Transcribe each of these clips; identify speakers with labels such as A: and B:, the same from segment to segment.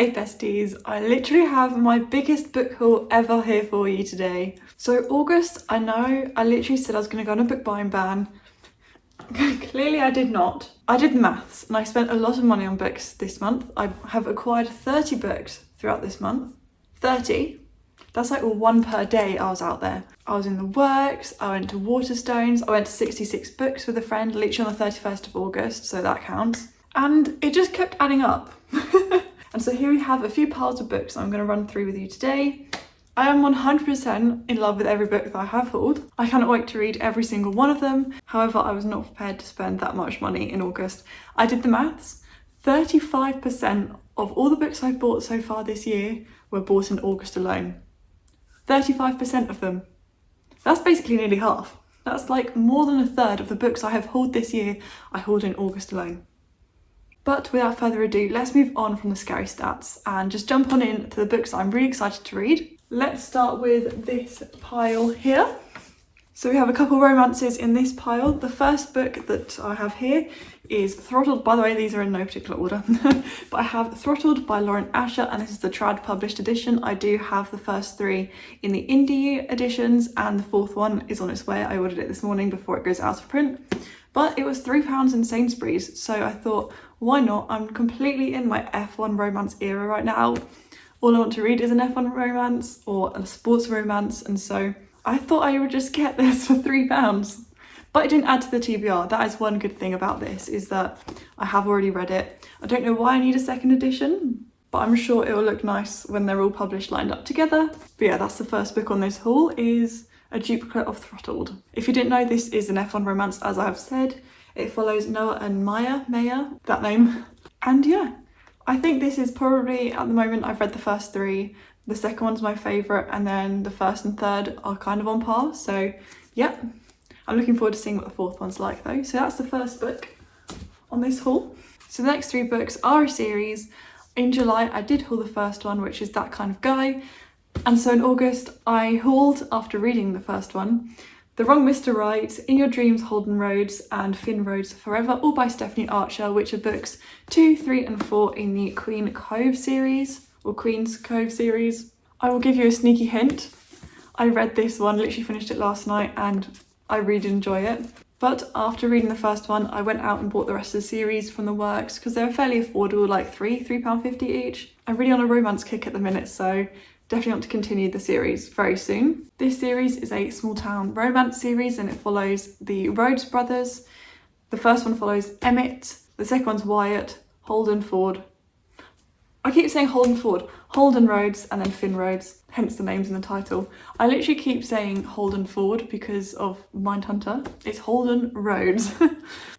A: Hey besties, I literally have my biggest book haul ever here for you today. So August, I know I literally said I was going to go on a book buying ban. Clearly I did not. I did the maths and I spent a lot of money on books this month. I have acquired 30 books throughout this month. 30? That's like one per day I was out there. I was in the works, I went to Waterstones, I went to 66 books with a friend literally on the 31st of August, so that counts. And it just kept adding up. And so here we have a few piles of books I'm going to run through with you today. I am 100% in love with every book that I have hauled. I cannot wait to read every single one of them. However, I was not prepared to spend that much money in August. I did the maths. 35% of all the books I've bought so far this year were bought in August alone. 35% of them. That's basically nearly half. That's like more than a third of the books I have hauled this year I hauled in August alone. But without further ado, let's move on from the scary stats and just jump on in to the books I'm really excited to read. Let's start with this pile here. So we have a couple romances in this pile. The first book that I have here is Throttled. By the way, these are in no particular order. But I have Throttled by Lauren Asher, and this is the trad published edition. I do have the first three in the indie editions, and the fourth one is on its way. I ordered it this morning before it goes out of print. But it was £3 in Sainsbury's, so I thought, why not? I'm completely in my F1 romance era right now. All I want to read is an F1 romance or a sports romance, and so I thought I would just get this for £3. But it didn't add to the TBR. That is one good thing about this, is that I have already read it. I don't know why I need a second edition, but I'm sure it will look nice when they're all published lined up together. But yeah, that's the first book on this haul, is a duplicate of Throttled. If you didn't know, this is an F1 romance, as I have said. It follows Noah and Maya, that name. And yeah, I think this is probably, at the moment, I've read the first three. The second one's my favourite, and then the first and third are kind of on par. So yeah, I'm looking forward to seeing what the fourth one's like though. So that's the first book on this haul. So the next three books are a series. In July, I did haul the first one, which is That Kind of Guy. And so in August, I hauled, after reading the first one, The Wrong Mr. Right, In Your Dreams, Holden Roads, and Finn Rhodes Forever, all by Stephanie Archer, which are books 2, 3 and 4 in the Queen Cove series, or Queen's Cove series. I will give you a sneaky hint. I read this one, literally finished it last night, and I really enjoy it. But after reading the first one, I went out and bought the rest of the series from the works because they're fairly affordable, like £3.50 each. I'm really on a romance kick at the minute, so definitely want to continue the series very soon. This series is a small town romance series and it follows the Rhodes brothers. The first one follows Emmett, the second one's Wyatt, Holden Ford. I keep saying Holden Ford, Holden Rhodes, and then Finn Rhodes, hence the names in the title. I literally keep saying Holden Ford because of Mindhunter. It's Holden Rhodes.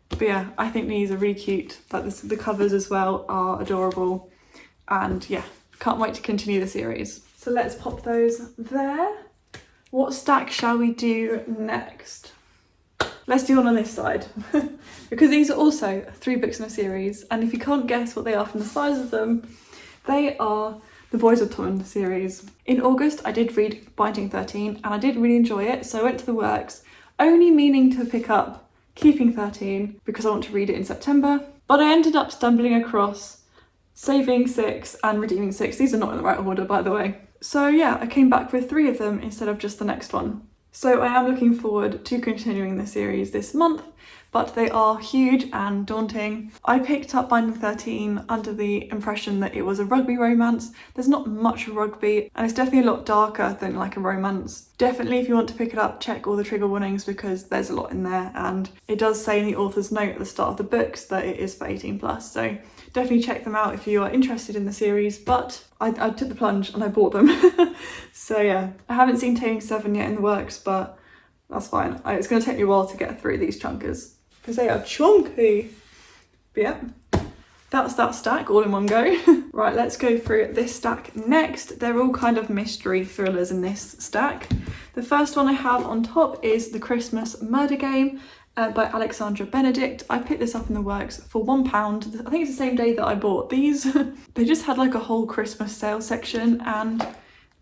A: But yeah, I think these are really cute. Like the covers as well are adorable. And yeah, can't wait to continue the series. So let's pop those there. What stack shall we do next? Let's do one on this side. Because these are also 3 books in a series, and if you can't guess what they are from the size of them, they are the Boys of Tommen series. In August, I did read Binding 13, and I did really enjoy it, so I went to the works, only meaning to pick up Keeping 13, because I want to read it in September, but I ended up stumbling across Saving 6 and Redeeming 6. These are not in the right order, by the way. So yeah, I came back with 3 of them instead of just the next one. So I am looking forward to continuing the series this month, but they are huge and daunting. I picked up Binding 13 under the impression that it was a rugby romance. There's not much rugby, and it's definitely a lot darker than like a romance. Definitely, if you want to pick it up, check all the trigger warnings because there's a lot in there, and it does say in the author's note at the start of the books that it is for 18+, so definitely check them out if you are interested in the series. But I took the plunge and I bought them. So yeah, I haven't seen Taming 7 yet in the works, but that's fine. It's going to take me a while to get through these chunkers because they are chunky. But yeah, that's that stack all in one go. Right, let's go through this stack next. They're all kind of mystery thrillers in this stack. The first one I have on top is The Christmas Murder Game by Alexandra Benedict. I picked this up in the works for £1. I think it's the same day that I bought these. They just had like a whole Christmas sale section, and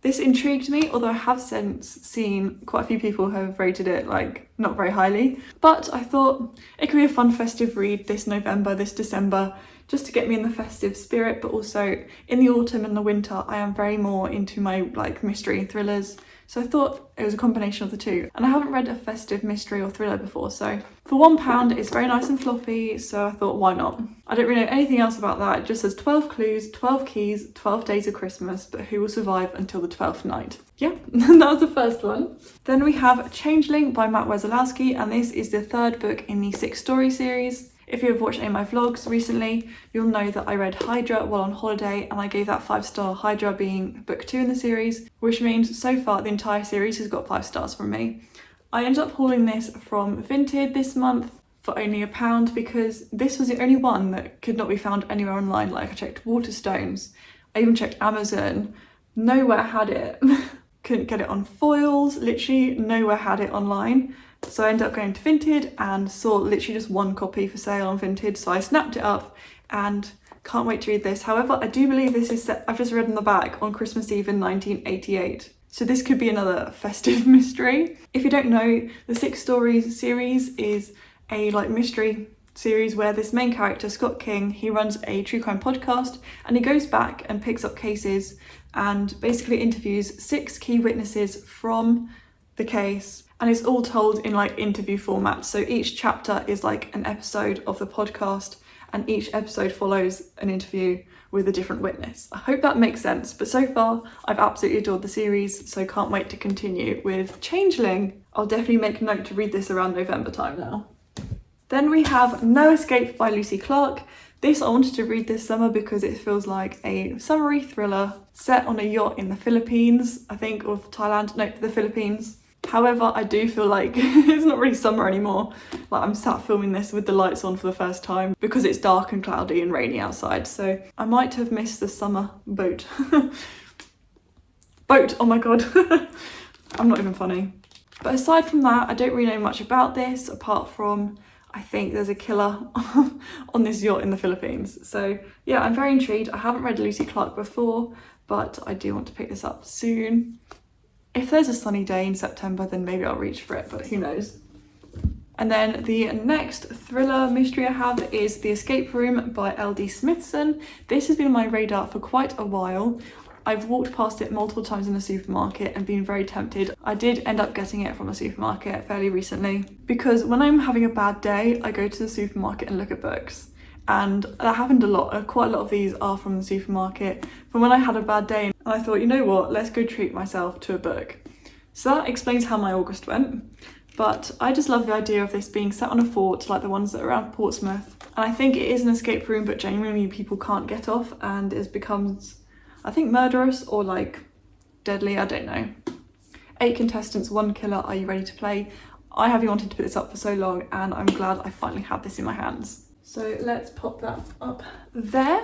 A: this intrigued me, although I have since seen quite a few people have rated it like not very highly. But I thought it could be a fun festive read this November, this December, just to get me in the festive spirit, but also in the autumn and the winter I am very more into my like mystery thrillers. So I thought it was a combination of the two. And I haven't read a festive mystery or thriller before, so for £1 it's very nice and floppy, so I thought why not? I don't really know anything else about that. It just says 12 clues, 12 keys, 12 days of Christmas, but who will survive until the 12th night? Yeah, that was the first one. Then we have Changeling by Matt Wesolowski, and this is the third book in the 6-story series. If you have watched any of my vlogs recently, you'll know that I read Hydra while on holiday, and I gave that 5-star, Hydra being book 2 in the series, which means so far the entire series has got 5 stars from me. I ended up hauling this from Vinted this month for only £1 because this was the only one that could not be found anywhere online. Like I checked Waterstones, I even checked Amazon, nowhere had it. Couldn't get it on foils, literally nowhere had it online. So I ended up going to Vinted and saw literally just one copy for sale on Vinted, so I snapped it up and can't wait to read this. However, I do believe this is set, I've just read on the back, on Christmas Eve in 1988. So this could be another festive mystery. If you don't know, the 6 Stories series is a like mystery series where this main character, Scott King, he runs a true crime podcast and he goes back and picks up cases and basically interviews 6 key witnesses from the case. And it's all told in like interview format. So each chapter is like an episode of the podcast and each episode follows an interview with a different witness. I hope that makes sense. But so far, I've absolutely adored the series, so can't wait to continue with Changeling. I'll definitely make a note to read this around November time now. Then we have No Escape by Lucy Clarke. This I wanted to read this summer because it feels like a summery thriller set on a yacht in the Philippines, I think, or Thailand, no, the Philippines. However, I do feel like it's not really summer anymore. Like I'm sat filming this with the lights on for the first time because it's dark and cloudy and rainy outside. So I might have missed the summer boat. Boat, oh my God. I'm not even funny. But aside from that, I don't really know much about this apart from I think there's a killer on this yacht in the Philippines. So yeah, I'm very intrigued. I haven't read Lucy Clarke before, but I do want to pick this up soon. If there's a sunny day in September, then maybe I'll reach for it, but who knows. And then the next thriller mystery I have is The Escape Room by L.D. Smithson. This has been on my radar for quite a while. I've walked past it multiple times in the supermarket and been very tempted. I did end up getting it from a supermarket fairly recently because when I'm having a bad day, I go to the supermarket and look at books. And that happened a lot. Quite a lot of these are from the supermarket. From when I had a bad day and I thought, you know what, let's go treat myself to a book. So that explains how my August went. But I just love the idea of this being set on a fort like the ones that are around Portsmouth. And I think it is an escape room, but genuinely people can't get off and it becomes, I think, murderous or like deadly, I don't know. 8 contestants, 1 killer, are you ready to play? I have wanted to put this up for so long and I'm glad I finally have this in my hands. So let's pop that up there.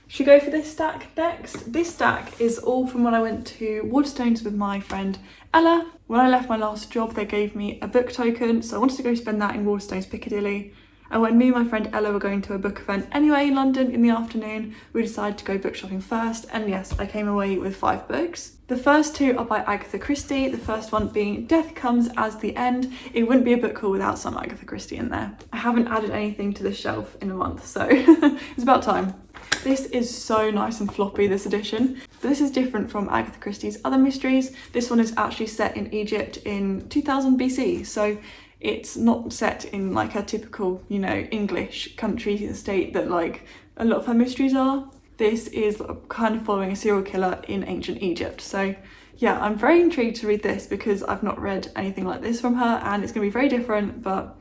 A: Should we go for this stack next? This stack is all from when I went to Waterstones with my friend Ella. When I left my last job, they gave me a book token, so I wanted to go spend that in Waterstones Piccadilly. And when me and my friend Ella were going to a book event anyway in London in the afternoon, we decided to go book shopping first, and yes, I came away with 5 books. The first 2 are by Agatha Christie, the first one being Death Comes as the End. It wouldn't be a book haul without some Agatha Christie in there. I haven't added anything to this shelf in a month, so it's about time. This is so nice and floppy, this edition. But this is different from Agatha Christie's other mysteries. This one is actually set in Egypt in 2000 BC, so it's not set in like a typical, you know, English country state that like a lot of her mysteries are. This is kind of following a serial killer in ancient Egypt. So yeah, I'm very intrigued to read this because I've not read anything like this from her and it's gonna be very different, but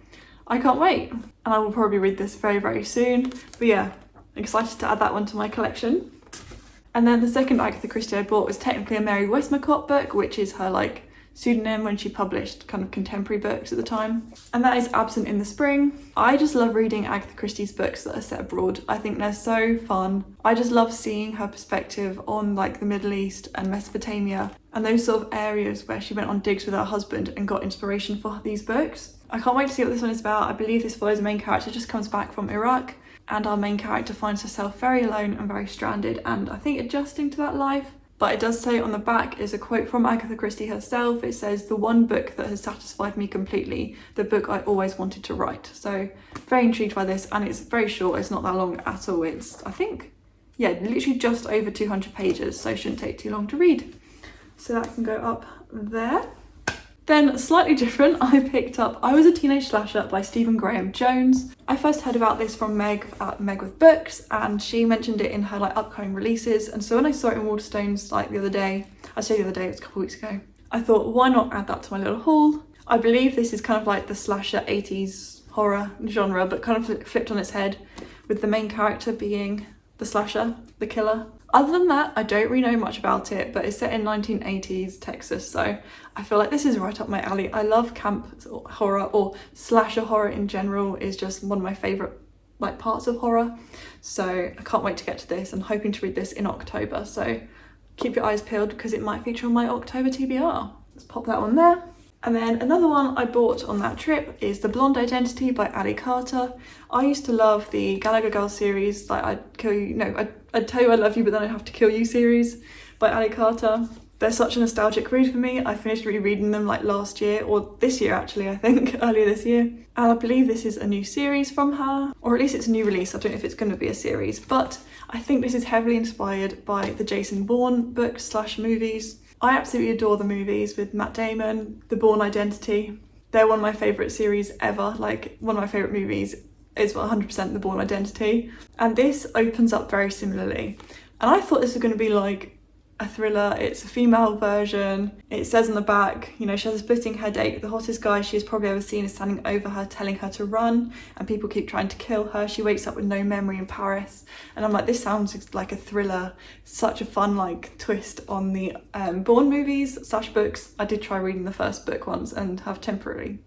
A: I can't wait. And I will probably read this very, very soon. But yeah, excited to add that one to my collection. And then the second Agatha Christie I bought was technically a Mary Westmacott book, which is her like pseudonym when she published kind of contemporary books at the time, and that is Absent in the Spring. I just love reading Agatha Christie's books that are set abroad. I think they're so fun. I just love seeing her perspective on like the Middle East and Mesopotamia and those sort of areas where she went on digs with her husband and got inspiration for these books. I can't wait to see what this one is about. I believe this follows the main character just comes back from Iraq, and our main character finds herself very alone and very stranded and I think adjusting to that life. But it does say on the back is a quote from Agatha Christie herself. It says, "The one book that has satisfied me completely, the book I always wanted to write." So very intrigued by this, and it's very short. It's not that long at all. It's, I think, yeah, literally just over 200 pages, so it shouldn't take too long to read. So that can go up there. Then slightly different, I picked up I Was a Teenage Slasher by Stephen Graham Jones. I first heard about this from Meg at Meg with Books, and she mentioned it in her like upcoming releases. And so when I saw it in Waterstones like the other day, I say the other day, it was a couple weeks ago, I thought, why not add that to my little haul? I believe this is kind of like the slasher 80s horror genre, but kind of flipped on its head, with the main character being the slasher, the killer. Other than that, I don't really know much about it, but it's set in 1980s Texas, so I feel like this is right up my alley. I love camp horror, or slasher horror in general is just one of my favourite like parts of horror. So I can't wait to get to this. I'm hoping to read this in October, so keep your eyes peeled because it might feature on my October TBR. Let's pop that one there. And then another one I bought on that trip is The Blonde Identity by Ali Carter. I used to love the Gallagher Girls series, like I'd Tell You I Love You, but then I'd have to kill you series by Ali Carter. They're such a nostalgic read for me. I finished rereading them like last year, or this year actually, I think, earlier this year. And I believe this is a new series from her, or at least it's a new release. I don't know if it's going to be a series, but I think this is heavily inspired by the Jason Bourne books / movies. I absolutely adore the movies with Matt Damon, The Bourne Identity. They're one of my favourite series ever. Like, one of my favourite movies is 100% The Bourne Identity. And this opens up very similarly. And I thought this was going to be like a thriller. It's a female version. It says on the back, you know, she has a splitting headache. The hottest guy she's probably ever seen is standing over her, telling her to run, and people keep trying to kill her. She wakes up with no memory in Paris. And I'm like, this sounds like a thriller. Such a fun like twist on the Bourne movies / books. I did try reading the first book once and have temporarily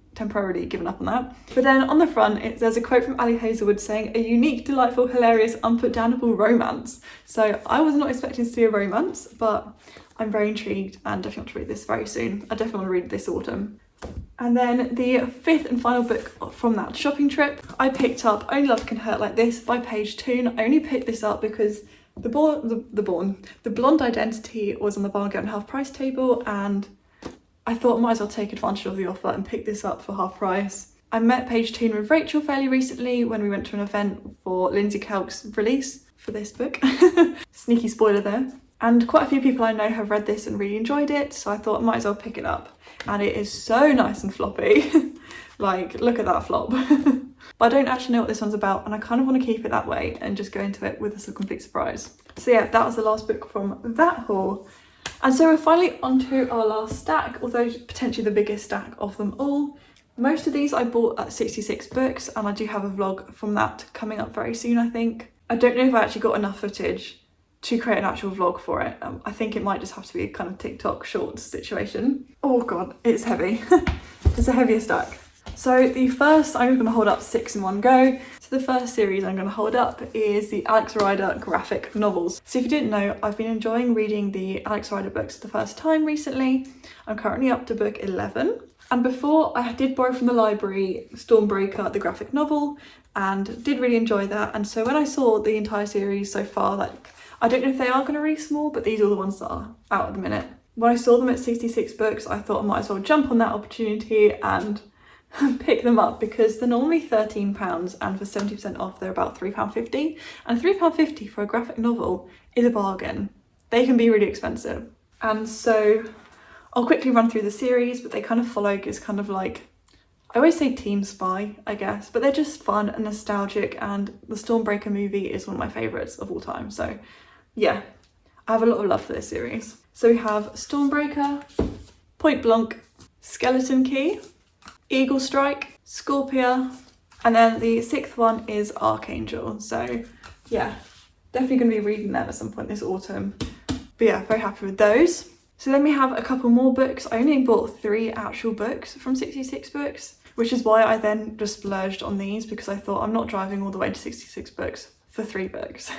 A: given up on that. But then on the front, there's a quote from Ali Hazelwood saying, "A unique, delightful, hilarious, unputdownable romance." So I was not expecting this to be a romance, but I'm very intrigued and definitely want to read this very soon. I definitely want to read it this autumn. And then the fifth and final book from that shopping trip, I picked up Only Love Can Hurt Like This by Paige Toon. I only picked this up because the Blonde Identity was on the bargain and half price table, and I thought I might as well take advantage of the offer and pick this up for half price. I met Paige Toon with Rachel fairly recently when we went to an event for Lindsay Kelk's release for this book. Sneaky spoiler there. And quite a few people I know have read this and really enjoyed it, so I thought I might as well pick it up. And it is so nice and floppy. Like, look at that flop. But I don't actually know what this one's about, and I kind of want to keep it that way and just go into it with a complete surprise. So yeah, that was the last book from that haul. And so we're finally onto our last stack, although potentially the biggest stack of them all. Most of these I bought at 66 Books, and I do have a vlog from that coming up very soon, I think. I don't know if I actually got enough footage to create an actual vlog for it. I think it might just have to be a kind of TikTok shorts situation. Oh god, it's heavy. It's a heavier stack. So the first, I'm going to hold up 6 in one go. So the first series I'm going to hold up is the Alex Rider graphic novels. So if you didn't know, I've been enjoying reading the Alex Rider books for the first time recently. I'm currently up to book 11. And before, I did borrow from the library Stormbreaker, the graphic novel, and did really enjoy that. And so when I saw the entire series so far, like, I don't know if they are going to release more, but these are the ones that are out at the minute. When I saw them at 66 Books, I thought I might as well jump on that opportunity and pick them up, because they're normally £13 and for 70% off they're about £3.50, and £3.50 for a graphic novel is a bargain. They can be really expensive. And so I'll quickly run through the series, but they kind of follow, it's kind of like, I always say Teen Spy, I guess, but they're just fun and nostalgic, and the Stormbreaker movie is one of my favourites of all time. So yeah, I have a lot of love for this series. So we have Stormbreaker, Point Blank, Skeleton Key, Eagle Strike, Scorpia, and then the 6th one is Archangel. So yeah, definitely going to be reading them at some point this autumn. But yeah, very happy with those. So then we have a couple more books. I only bought 3 actual books from 66 Books, which is why I then just splurged on these, because I thought I'm not driving all the way to 66 Books for 3 books.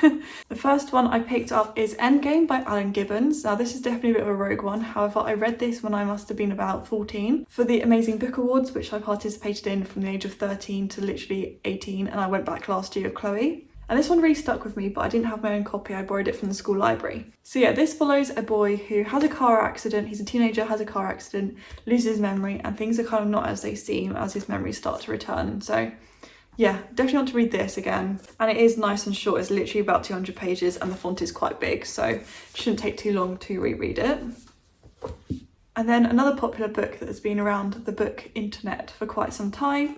A: The first one I picked up is Endgame by Alan Gibbons. Now this is definitely a bit of a rogue one, however I read this when I must have been about 14 for the Amazing Book Awards, which I participated in from the age of 13 to literally 18, and I went back last year with Chloe. And this one really stuck with me, but I didn't have my own copy. I borrowed it from the school library. So yeah, this follows a boy who has a car accident. He's a teenager, has a car accident, loses his memory, and things are kind of not as they seem as his memories start to return. So yeah, definitely want to read this again. And it is nice and short. It's literally about 200 pages and the font is quite big, so it shouldn't take too long to reread it. And then another popular book that has been around the book internet for quite some time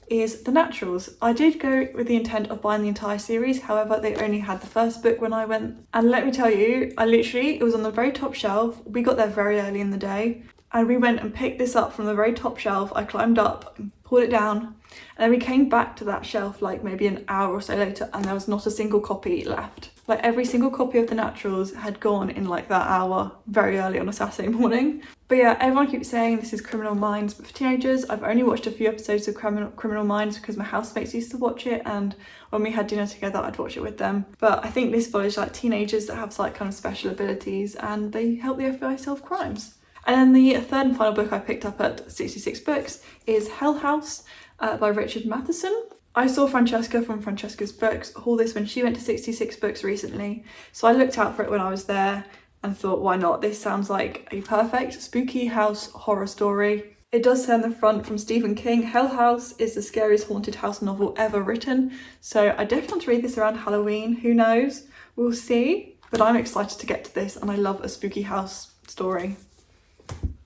A: is The Naturals. I did go with the intent of buying the entire series, however they only had the first book when I went. And let me tell you, it was on the very top shelf. We got there very early in the day and we went and picked this up from the very top shelf. I climbed up and pulled it down, and then we came back to that shelf like maybe an hour or so later and there was not a single copy left. Like every single copy of The Naturals had gone in like that hour very early on a Saturday morning. But yeah, everyone keeps saying this is Criminal Minds, but for teenagers. I've only watched a few episodes of Criminal Minds because my housemates used to watch it, and when we had dinner together I'd watch it with them. But I think this follows like teenagers that have like kind of special abilities and they help the FBI solve crimes. And then the third and final book I picked up at 66 Books is Hell House by Richard Matheson. I saw Francesca from Francesca's Books haul this when she went to 66 Books recently, so I looked out for it when I was there and thought, why not? This sounds like a perfect spooky house horror story. It does say on the front from Stephen King, Hell House is the scariest haunted house novel ever written, so I definitely want to read this around Halloween. Who knows? We'll see. But I'm excited to get to this and I love a spooky house story.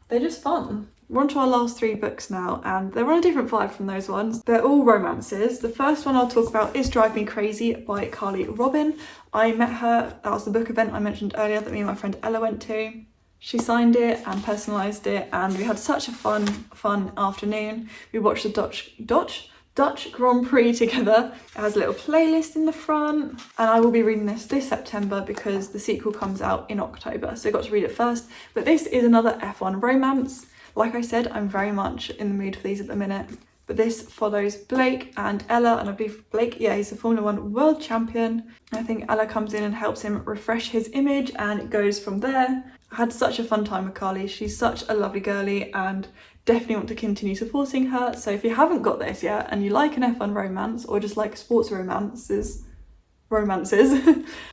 A: They're just fun. We're on to our last 3 books now, and they're on a different vibe from those ones. They're all romances. The first one I'll talk about is Drive Me Crazy by Carly Robin. I met her, that was the book event I mentioned earlier that me and my friend Ella went to. She signed it and personalised it, and we had such a fun afternoon. We watched the Dutch Grand Prix together. It has a little playlist in the front, and I will be reading this September because the sequel comes out in October, so I got to read it first. But this is another F1 romance. Like I said, I'm very much in the mood for these at the minute. But this follows Blake and Ella, and I believe Blake, he's the Formula 1 world champion. I think Ella comes in and helps him refresh his image, and it goes from there. I had such a fun time with Carly. She's such a lovely girly and definitely want to continue supporting her. So if you haven't got this yet and you like an F1 romance or just like sports romances,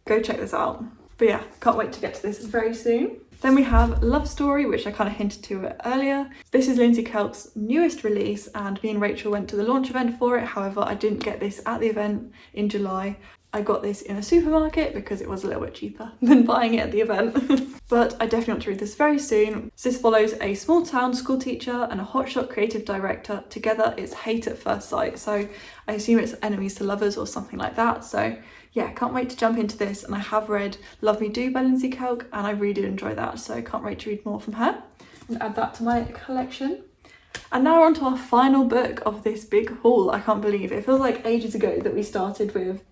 A: go check this out. But yeah, can't wait to get to this very soon. Then we have Love Story, which I kind of hinted to earlier. This is Lindsay Kelk's newest release, and me and Rachel went to the launch event for it. However, I didn't get this at the event in July. I got this in a supermarket because it was a little bit cheaper than buying it at the event. But I definitely want to read this very soon. This follows a small town school teacher and a hotshot creative director. Together it's hate at first sight. So I assume it's enemies to lovers or something like that. So yeah, can't wait to jump into this. And I have read Love Me Do by Lindsay Kelk and I really did enjoy that. So can't wait to read more from her and add that to my collection. And now we're on to our final book of this big haul. I can't believe it. It feels like ages ago that we started with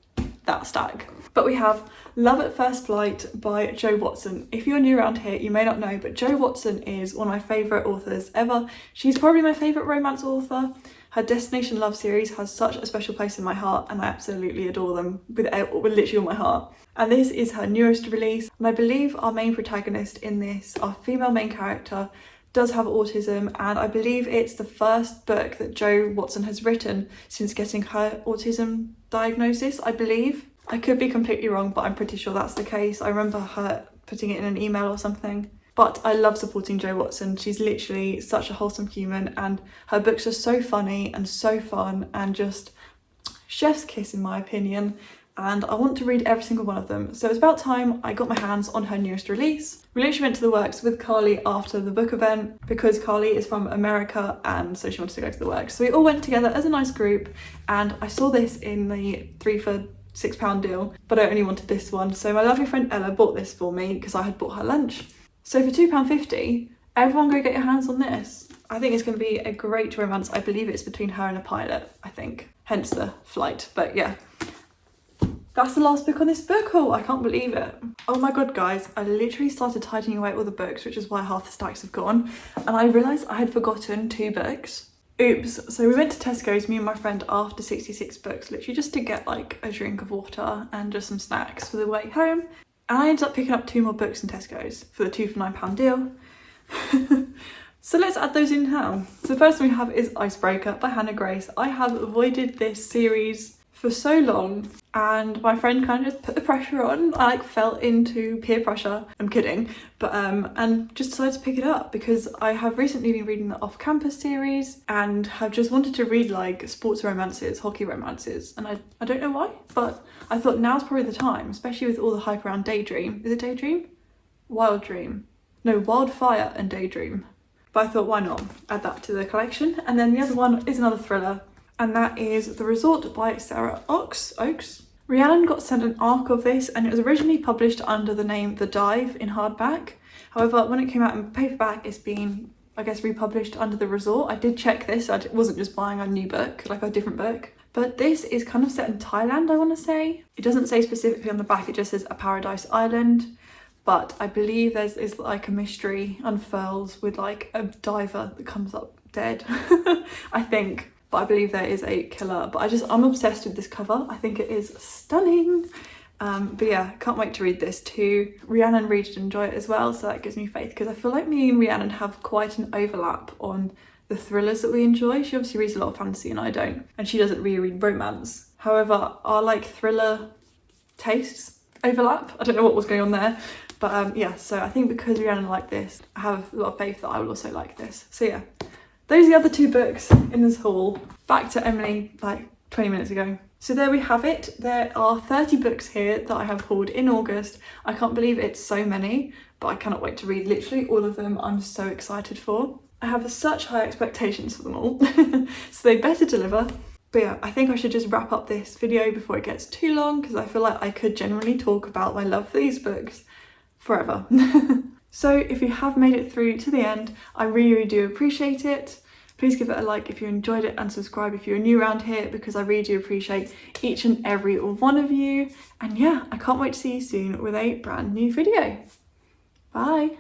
A: that stack. But we have Love at First Flight by Jo Watson. If you're new around here, you may not know, but Jo Watson is one of my favourite authors ever. She's probably my favourite romance author. Her Destination Love series has such a special place in my heart, and I absolutely adore them with literally all my heart. And this is her newest release, and I believe our main protagonist in this, our female main character, does have autism, and I believe it's the first book that Jo Watson has written since getting her autism diagnosis, I believe. I could be completely wrong, but I'm pretty sure that's the case. I remember her putting it in an email or something. But I love supporting Jo Watson. She's literally such a wholesome human, and her books are so funny and so fun and just chef's kiss in my opinion. And I want to read every single one of them. So it's about time I got my hands on her newest release. We literally went to the works with Carly after the book event because Carly is from America and so she wanted to go to the works. So we all went together as a nice group, and I saw this in the 3 for £6 deal, but I only wanted this one. So my lovely friend Ella bought this for me because I had bought her lunch. So for £2.50, everyone go get your hands on this. I think it's going to be a great romance. I believe it's between her and a pilot, I think. Hence the flight, but yeah. That's the last book on this book haul. I can't believe it. Oh my god, guys, I literally started tidying away all the books, which is why half the stacks have gone. And I realised I had forgotten 2 books. Oops. So we went to Tesco's, me and my friend, after 66 Books, literally just to get like a drink of water and just some snacks for the way home. And I ended up picking up 2 more books in Tesco's for the 2 for £9 deal. So let's add those in now. So the first one we have is Icebreaker by Hannah Grace. I have avoided this series for so long, and my friend kind of just put the pressure on. I like fell into peer pressure. I'm kidding, but and just decided to pick it up because I have recently been reading the Off Campus series and have just wanted to read like sports romances, hockey romances, and I don't know why, but I thought now's probably the time, especially with all the hype around Daydream. Is it Daydream? Wild Dream. No, Wildfire and Daydream. But I thought, why not add that to the collection? And then the other one is another thriller, and that is The Resort by Sarah Oakes. Rhiannon got sent an arc of this, and it was originally published under the name The Dive in hardback. However, when it came out in paperback, it's been, I guess, republished under The Resort. I did check this, I wasn't just buying a new book, like a different book. But this is kind of set in Thailand, I want to say. It doesn't say specifically on the back, it just says a paradise island. But I believe there's like a mystery unfurls with like a diver that comes up dead, I think. But I believe there is a killer. But I'm obsessed with this cover. I think it is stunning. But yeah, can't wait to read this too. Rhiannon read and enjoy it as well, so that gives me faith, because I feel like me and Rhiannon have quite an overlap on the thrillers that we enjoy. She obviously reads a lot of fantasy and I don't, and she doesn't really read romance. However, our like thriller tastes overlap. I don't know what was going on there, but yeah, so I think because Rhiannon liked this, I have a lot of faith that I will also like this. So yeah, those are the other two books in this haul. Back to Emily like 20 minutes ago. So there we have it. There are 30 books here that I have hauled in August. I can't believe it's so many, but I cannot wait to read literally all of them. I'm so excited for. I have such high expectations for them all, so they better deliver. But yeah, I think I should just wrap up this video before it gets too long, because I feel like I could genuinely talk about my love for these books forever. So if you have made it through to the end, I really do appreciate it. Please give it a like if you enjoyed it, and subscribe if you're new around here, because I really do appreciate each and every one of you. And yeah, I can't wait to see you soon with a brand new video. Bye.